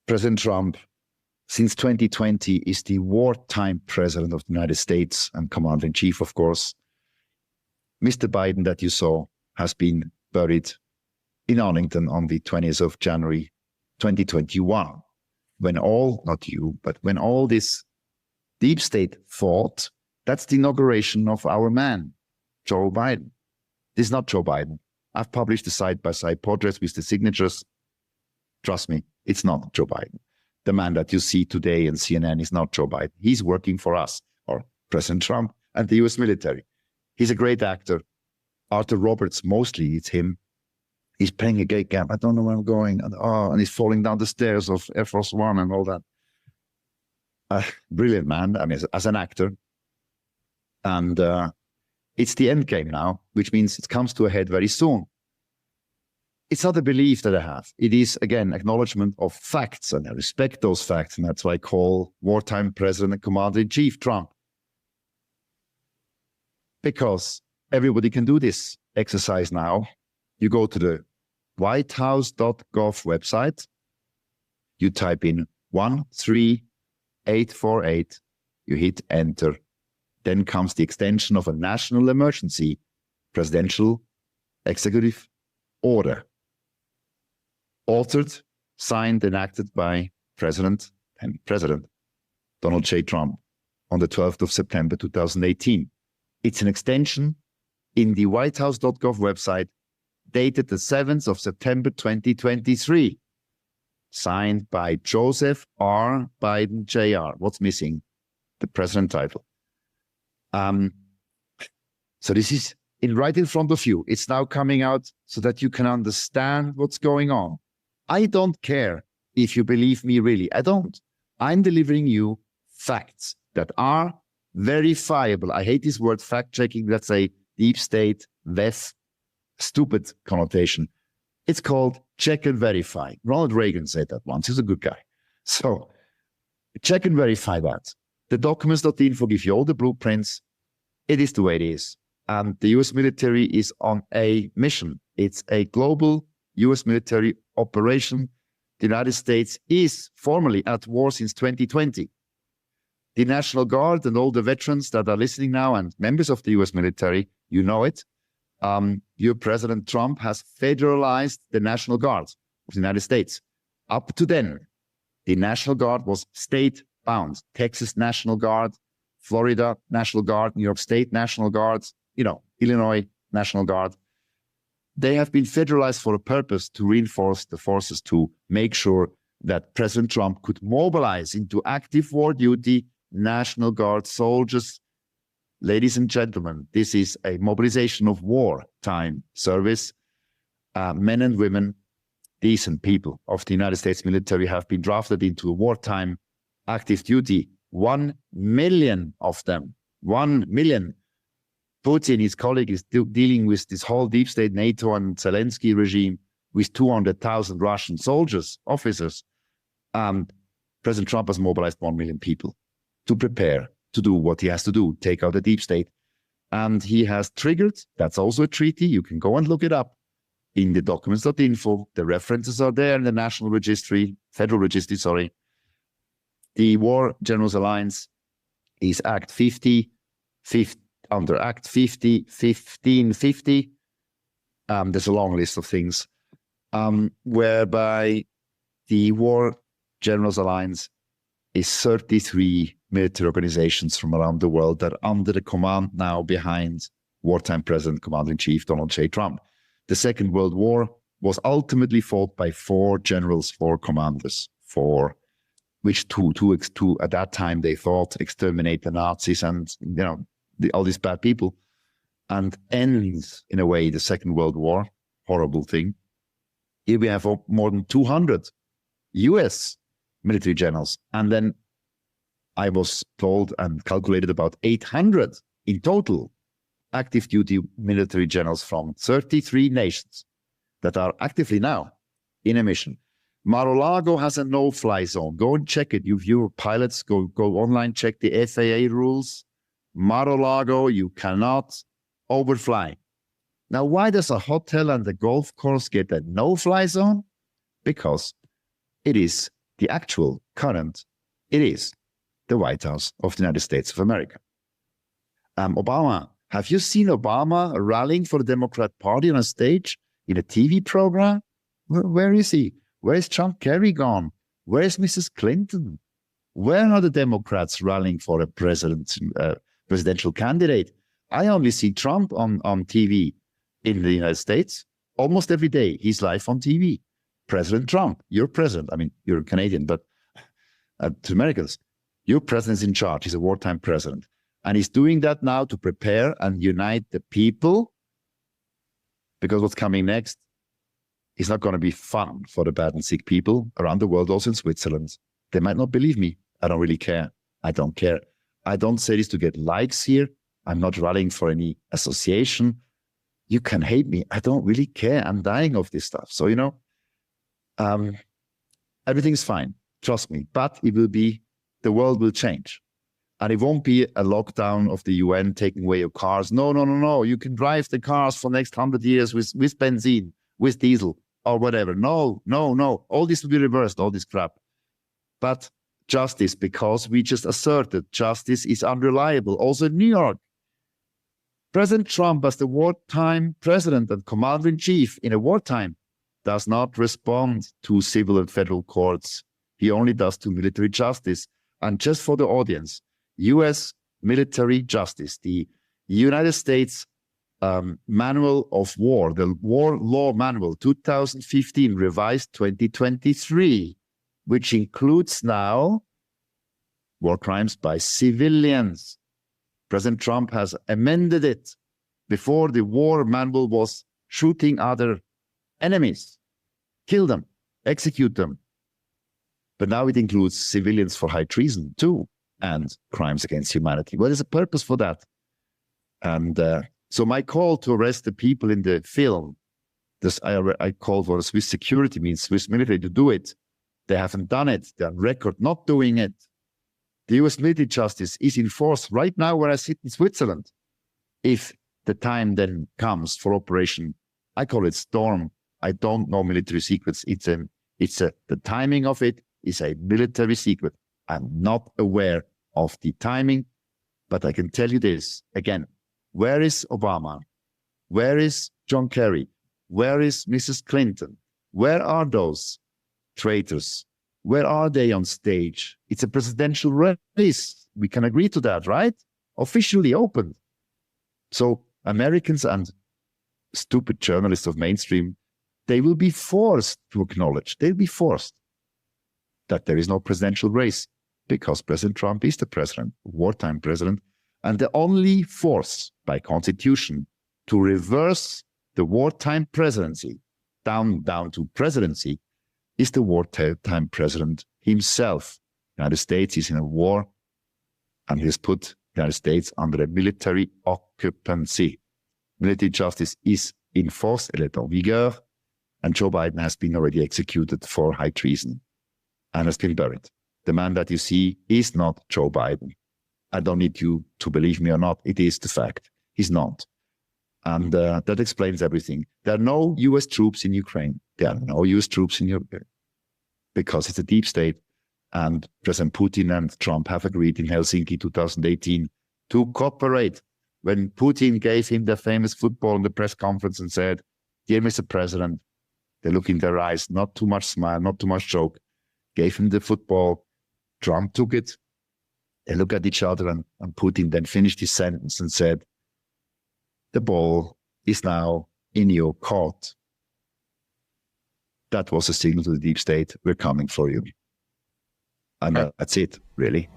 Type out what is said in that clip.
President Trump, since 2020, is the wartime president of the United States and commander-in-chief, of course. Mr. Biden, that you saw, has been buried in Arlington on the 20th of January, 2021, when all, not you, but when all this deep state thought, that's the inauguration of our man, Joe Biden. This is not Joe Biden. I've published the side-by-side portraits with the signatures. Trust me, it's not Joe Biden. The man that you see today on CNN is not Joe Biden. He's working for us, or President Trump and the US military. He's a great actor. Arthur Roberts, mostly it's him. He's playing a gay camp. I don't know where I'm going. And he's falling down the stairs of Air Force One and all that. Brilliant man, I mean, as an actor. And it's the end game now, which means it comes to a head very soon. It's not a belief that I have. It is, again, acknowledgement of facts, and I respect those facts, and that's why I call wartime president and commander-in-chief Trump. Because everybody can do this exercise now. You go to the whitehouse.gov website, you type in 13848, you hit enter. Then comes the extension of a national emergency presidential executive order. Authored, signed, and acted by President Donald J. Trump on the 12th of September 2018. It's an extension in the whitehouse.gov website dated the 7th of September 2023, signed by Joseph R. Biden Jr. What's missing? The president title. So this is right in front of you. It's now coming out so that you can understand what's going on. I don't care if you believe me, really. I don't. I'm delivering you facts that are verifiable. I hate this word fact-checking. That's a deep state, less stupid connotation. It's called check and verify. Ronald Reagan said that once. He's a good guy. So check and verify that. The documents.info give you all the blueprints. It is the way it is. And the US military is on a mission. It's a global US military operation. The United States is formally at war since 2020. The National Guard and all the veterans that are listening now and members of the US military, you know it. Your President Trump has federalized the National Guard of the United States. Up to then, the National Guard was state-bound. Texas National Guard, Florida National Guard, New York State National Guard, Illinois National Guard. They have been federalized for a purpose to reinforce the forces, to make sure that President Trump could mobilize into active war duty National Guard soldiers. Ladies and gentlemen, this is a mobilization of wartime service. Men and women, decent people of the United States military have been drafted into a wartime active duty. 1 million of them. 1 million. Putin, his colleague, is dealing with this whole deep state NATO and Zelensky regime with 200,000 Russian soldiers, officers. President Trump has mobilized 1 million people to prepare to do what he has to do, take out the deep state. And he has triggered, that's also a treaty, you can go and look it up in the documents.info. The references are there in the National Registry, Federal Registry, sorry. The War Generals Alliance is Act 50, under Act 50, 1550. There's a long list of things, whereby the War Generals Alliance is 33 military organizations from around the world that are under the command now behind wartime President, Commander-in-Chief Donald J. Trump. The Second World War was ultimately fought by 4 generals, 4 commanders, which two at that time they thought exterminate the Nazis and all these bad people, and ends in a way the Second World War. Horrible thing. Here we have more than 200 US military generals, and then I was told and calculated about 800 in total active duty military generals from 33 nations that are actively now in a mission. Mar-a-Lago has a no-fly zone. Go and check it. You view pilots, go online, check the FAA rules. Mar-a-Lago, you cannot overfly. Now, why does a hotel and a golf course get a no-fly zone? Because it is the actual current, it is the White House of the United States of America. Obama, have you seen Obama rallying for the Democrat Party on a stage in a TV program? Where is he? Where is John Kerry gone? Where is Mrs. Clinton? Where are the Democrats rallying for a presidential candidate? I only see Trump on TV in the United States almost every day. He's live on TV. President Trump, you're president. I mean, you're Canadian, but to Americans, your president's in charge. He's a wartime president. And he's doing that now to prepare and unite the people, because what's coming next is not going to be fun for the bad and sick people around the world, also in Switzerland. They might not believe me. I don't really care. I don't care. I don't say this to get likes here. I'm not rallying for any association. You can hate me. I don't really care. I'm dying of this stuff. So, everything's fine. Trust me. But it will be, the world will change. And it won't be a lockdown of the UN taking away your cars. No. You can drive the cars for the next 100 years with benzene, with diesel, or whatever. No. All this will be reversed, all this crap. But justice, because we just asserted justice is unreliable. Also in New York, President Trump, as the wartime president and commander-in-chief in a wartime, does not respond to civil and federal courts. He only does to military justice. And just for the audience, U.S. military justice, the United States Manual of War, the War Law Manual 2015, revised 2023, which includes now war crimes by civilians. President Trump has amended it. Before, the war manual was shooting other enemies, kill them, execute them. But now it includes civilians for high treason too, and crimes against humanity. Well, there's a purpose for that. And so my call to arrest the people in the film, I call for Swiss security, means Swiss military, to do it. They haven't done it. They're on record not doing it. The U.S. military justice is in force right now where I sit in Switzerland. If the time then comes for operation, I call it Storm. I don't know military secrets. The timing of it is a military secret. I'm not aware of the timing, but I can tell you this again. Where is Obama? Where is John Kerry? Where is Mrs. Clinton? Where are those traitors? Where are they on stage? It's a presidential race. We can agree to that, right? Officially opened. So Americans and stupid journalists of mainstream, they will be forced to acknowledge, they'll be forced that there is no presidential race, because President Trump is the president, wartime president, and the only force by constitution to reverse the wartime presidency down to presidency is the wartime president himself. The United States is in a war, and he has put the United States under a military occupancy. Military justice is in force, elle est en vigueur, and Joe Biden has been already executed for high treason and has been buried. The man that you see is not Joe Biden. I don't need you to believe me or not. It is the fact. He's not. And that explains everything. There are no U.S. troops in Ukraine. There are no U.S. troops in Ukraine because it's a deep state. And President Putin and Trump have agreed in Helsinki 2018 to cooperate. When Putin gave him the famous football in the press conference and said, "Dear Mr. President," they look in their eyes, not too much smile, not too much joke, gave him the football. Trump took it. They look at each other, and Putin then finished his sentence and said, "The ball is now in your court." That was a signal to the deep state, we're coming for you. And that's it, really.